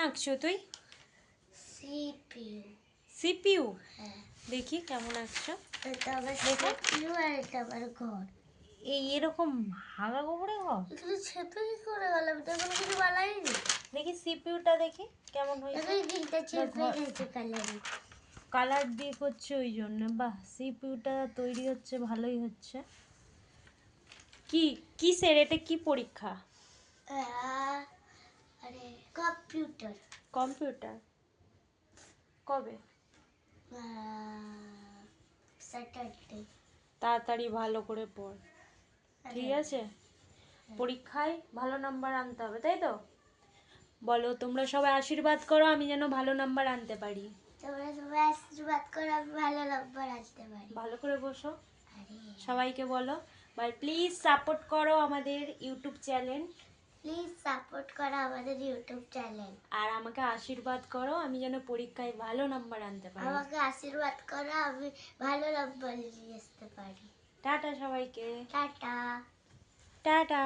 আঁকছো তুই? CPU. CPU? হ্যাঁ। দেখি কেমন আঁকছো। এটা আবার দেখো। সিপিইউ আর এটা আবার ঘর। এরকম ভাগা গোবরে ঘর? এগুলো ছেপে কি করে গেলাম? তো এখনো কিছু বানাইনি। দেখি সিপিইউটা দেখি কেমন হয়েছে। দেখো গিলটা ছেপে গেছে কালারে। কালার দিয়ে করছে ওই জন্য। বাহ, সিপিইউটা তৈরি হচ্ছে, ভালোই হচ্ছে। কি কিসের এটা, কি পরীক্ষা? আরে কম্পিউটার। কম্পিউটার? কবে? স্যাটারডে। তাড়াতাড়ি ভালো করে পড়, ঠিক আছে? পরীক্ষায় ভালো নাম্বার আনতে হবে, তাই তো? বলো, তোমরা সবাই আশীর্বাদ করো আমি যেন ভালো নাম্বার আনতে পারি। তোমরা সবাই আশীর্বাদ করো আমি ভালো নাম্বার আনতে পারি। ভালো করে বসো, আরে সবাইকে বলো। বাই, প্লিজ সাপোর্ট করো আমাদের ইউটিউব চ্যানেল। প্লিজ সাপোর্ট করো আমাদের ইউটিউব চ্যানেল। আর আমাকে আশীর্বাদ করো আমি যেন পরীক্ষায় ভালো নাম্বার আনতে পারি। আমাকে আশীর্বাদ করো আমি ভালো নাম্বার নিয়ে আসতে পারি। টাটা সবাইকে। টাটা। টাটা।